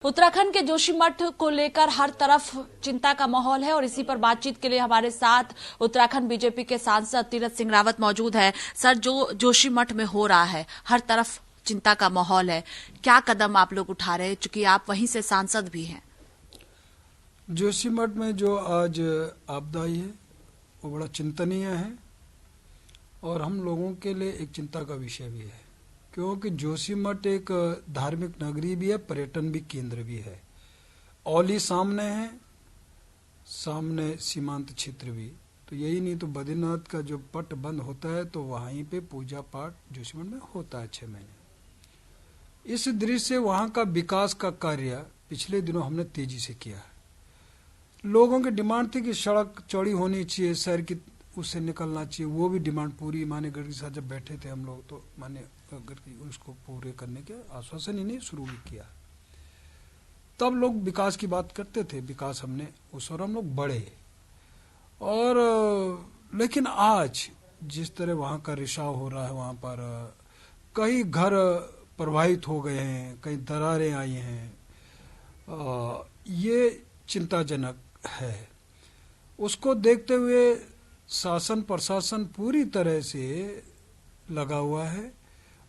उत्तराखंड के जोशीमठ को लेकर हर तरफ चिंता का माहौल है और इसी पर बातचीत के लिए हमारे साथ उत्तराखंड बीजेपी के सांसद तीरथ सिंह रावत मौजूद है। सर, जो जोशीमठ में हो रहा है, हर तरफ चिंता का माहौल है, क्या कदम आप लोग उठा रहे हैं, चूंकि आप वहीं से सांसद भी हैं? जोशीमठ में जो आज आपदा आई है वो बड़ा चिंतनीय है और हम लोगों के लिए एक चिंता का विषय भी है, क्योंकि जोशीमठ एक धार्मिक नगरी भी है, पर्यटन भी केंद्र भी है। औली सामने है, सामने सीमांत क्षेत्र भी, तो यही नहीं तो बद्रीनाथ का जो पट बंद होता है तो वहीं पे पूजा पाठ जोशीमठ में होता है 6 महीने। इस दृश्य से वहाँ का विकास का कार्य पिछले दिनों हमने तेजी से किया है। लोगों की डिमांड थी कि सड़क चौड़ी होनी चाहिए, शहर की उससे निकलना चाहिए, वो भी डिमांड पूरी माननीय गडकरी साहब जब बैठे थे हम लोग तो माननीय गडकरी उसको पूरे करने के आश्वासन ही नहीं शुरू भी किया। तब लोग विकास की बात करते थे, विकास हमने उस और हम लोग बढ़े। और लेकिन आज जिस तरह वहाँ का रिसाव हो रहा है, वहाँ पर कई घर प्रभावित हो गए हैं, कई दरारें आई हैं, ये चिंताजनक है। उसको देखते हुए शासन प्रशासन पूरी तरह से लगा हुआ है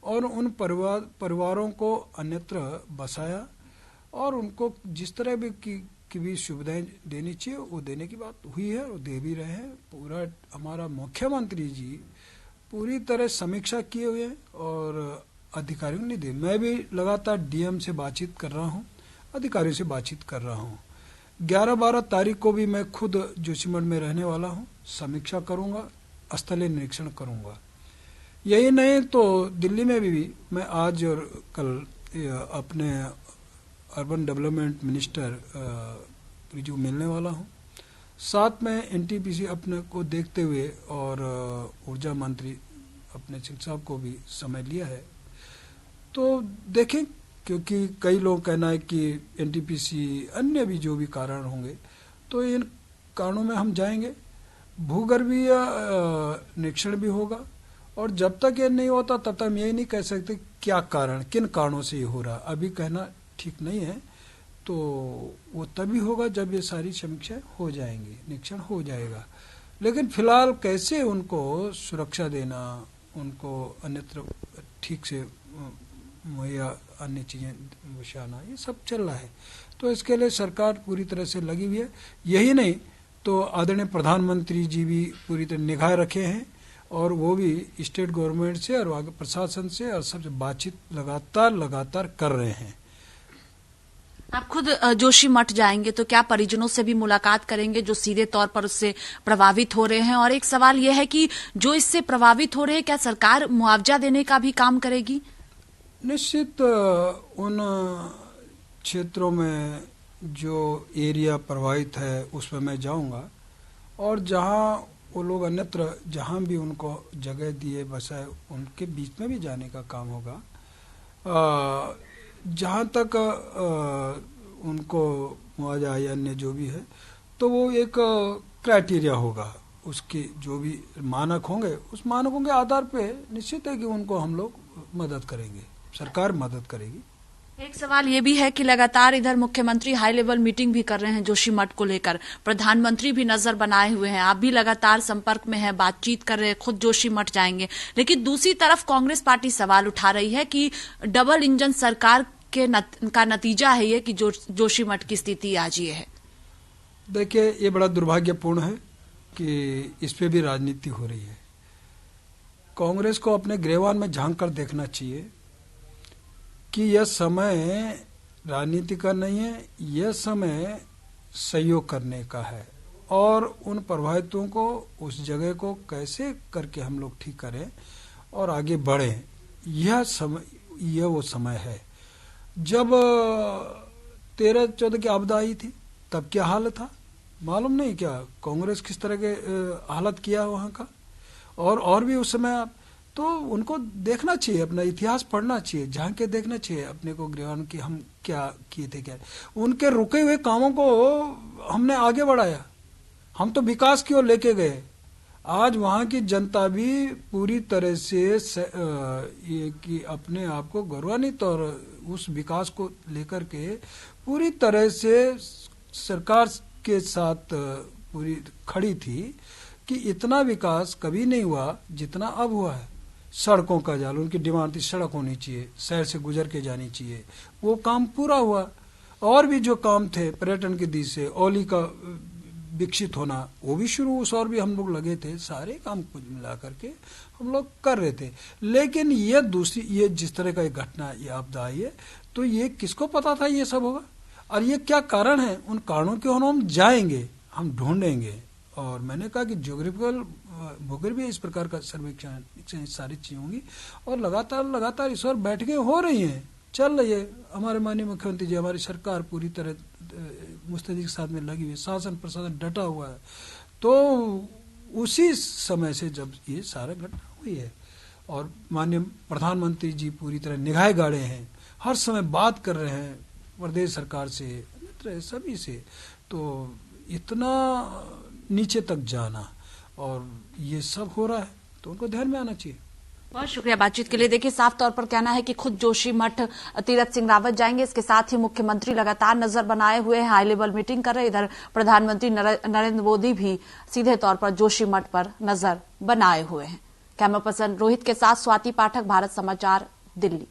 और उन परिवारों को अन्यत्र बसाया और उनको जिस तरह भी की भी सुविधाएं देनी चाहिए वो देने की बात हुई है और दे भी रहे हैं। पूरा हमारा मुख्यमंत्री जी पूरी तरह समीक्षा किए हुए हैं और अधिकारियों ने दी। मैं भी लगातार डीएम से बातचीत कर रहा हूँ, अधिकारियों से बातचीत कर रहा हूँ। 11-12 तारीख को भी मैं खुद जोशीमठ में रहने वाला हूँ, समीक्षा करूंगा, स्थलीय निरीक्षण करूंगा। यही नहीं तो दिल्ली में भी मैं आज और कल अपने अर्बन डेवलपमेंट मिनिस्टर रिजू मिलने वाला हूँ। साथ में एनटीपीसी अपने को देखते हुए और ऊर्जा मंत्री अपने सिंह साहब को भी समय लिया है, तो देखें, क्योंकि कई लोग कहना है कि एनटीपीसी अन्य भी जो भी कारण होंगे तो इन कारणों में हम जाएंगे। भूगर्भीय निरीक्षण भी होगा और जब तक ये नहीं होता तब तक हम यही नहीं कह सकते क्या कारण, किन कारणों से ये हो रहा, अभी कहना ठीक नहीं है। तो वो तभी होगा जब ये सारी समीक्षाएं हो जाएंगी, निरीक्षण हो जाएगा। लेकिन फिलहाल कैसे उनको सुरक्षा देना, उनको अन्यत्र ठीक से मुहैया अन्य चीजें बचाना, ये सब चल रहा है। तो इसके लिए सरकार पूरी तरह से लगी हुई है। यही नहीं तो आदरणीय प्रधानमंत्री जी भी पूरी तरह निगाह रखे हैं और वो भी स्टेट गवर्नमेंट से और आगे प्रशासन से और सबसे बातचीत लगातार कर रहे हैं। आप खुद जोशीमठ जाएंगे तो क्या परिजनों से भी मुलाकात करेंगे जो सीधे तौर पर उससे प्रभावित हो रहे हैं? और एक सवाल यह है कि जो इससे प्रभावित हो रहे हैं, क्या सरकार मुआवजा देने का भी काम करेगी? निश्चित उन क्षेत्रों में जो एरिया प्रभावित है उसमें मैं जाऊंगा और जहां वो लोग अन्यत्र जहां भी उनको जगह दिए बसाए उनके बीच में भी जाने का काम होगा। जहां तक उनको मुआवजा या अन्य जो भी है तो वो एक क्राइटेरिया होगा, उसके जो भी मानक होंगे उस मानकों के आधार पे निश्चित है कि उनको हम लोग मदद करेंगे, सरकार मदद करेगी। एक सवाल ये भी है कि लगातार इधर मुख्यमंत्री हाई लेवल मीटिंग भी कर रहे हैं जोशीमठ को लेकर, प्रधानमंत्री भी नजर बनाए हुए हैं, आप भी लगातार संपर्क में हैं, बातचीत कर रहे हैं, खुद जोशीमठ जाएंगे। लेकिन दूसरी तरफ कांग्रेस पार्टी सवाल उठा रही है कि डबल इंजन सरकार का नतीजा है ये कि जोशीमठ की स्थिति आज ये है। देखिए, ये बड़ा दुर्भाग्यपूर्ण है कि इस पे भी राजनीति हो रही है। कांग्रेस को अपने गिरवान में झांक कर देखना चाहिए कि यह समय राजनीति का नहीं है, यह समय सहयोग करने का है और उन प्रभावितों को उस जगह को कैसे करके हम लोग ठीक करें और आगे बढ़ें, यह वो समय है। जब 13-14 की आपदा आई थी तब क्या हालत था मालूम नहीं क्या, कांग्रेस किस तरह के हालत किया वहां का, और भी उस समय तो उनको देखना चाहिए, अपना इतिहास पढ़ना चाहिए, झांक के देखना चाहिए अपने को गिरवान की हम क्या किए थे, क्या उनके रुके हुए कामों को हमने आगे बढ़ाया, हम तो विकास की ओर लेके गए। आज वहां की जनता भी पूरी तरह से ये कि अपने आप को गौरवान्वित और उस विकास को लेकर के पूरी तरह से सरकार के साथ पूरी खड़ी थी कि इतना विकास कभी नहीं हुआ जितना अब हुआ है। सड़कों का जाल, उनकी डिमांड थी सड़क होनी चाहिए, शहर से गुजर के जानी चाहिए, वो काम पूरा हुआ। और भी जो काम थे पर्यटन की दृष्टि से, औली का विकसित होना, वो भी शुरू उस और भी हम लोग लगे थे, सारे काम कुछ मिला करके हम लोग कर रहे थे। लेकिन ये जिस तरह का एक घटना, ये आपदा आई है, तो ये किसको पता था ये सब होगा, और ये क्या कारण है, उन कारणों की ओर हम जाएंगे, हम ढूंढेंगे। और मैंने कहा कि ज्योग्राफिकल भूगोल भी इस प्रकार का सर्वेक्षण सारी चीजें होंगी, और लगातार इस ओर बैठकें हो रही हैं, चल रही है। हमारे माननीय मुख्यमंत्री जी, हमारी सरकार पूरी तरह मुस्तैदी के साथ में लगी हुई है, शासन प्रशासन डटा हुआ है। तो उसी समय से जब ये सारा घटना हुई है, और माननीय प्रधानमंत्री जी पूरी तरह निगाहें गाड़े हैं, हर समय बात कर रहे हैं प्रदेश सरकार से, मित्र सभी से, तो इतना नीचे तक जाना और ये सब हो रहा है, तो उनको ध्यान में आना चाहिए। बहुत शुक्रिया बातचीत के लिए। देखिए, साफ तौर पर कहना है कि खुद जोशीमठ तीरथ सिंह रावत जाएंगे। इसके साथ ही मुख्यमंत्री लगातार नजर बनाए हुए हैं, हाई लेवल मीटिंग कर रहे। इधर प्रधानमंत्री नरेंद्र मोदी भी सीधे तौर पर जोशीमठ पर नजर बनाए हुए हैं। कैमरा पर्सन रोहित के साथ स्वाति पाठक, भारत समाचार, दिल्ली।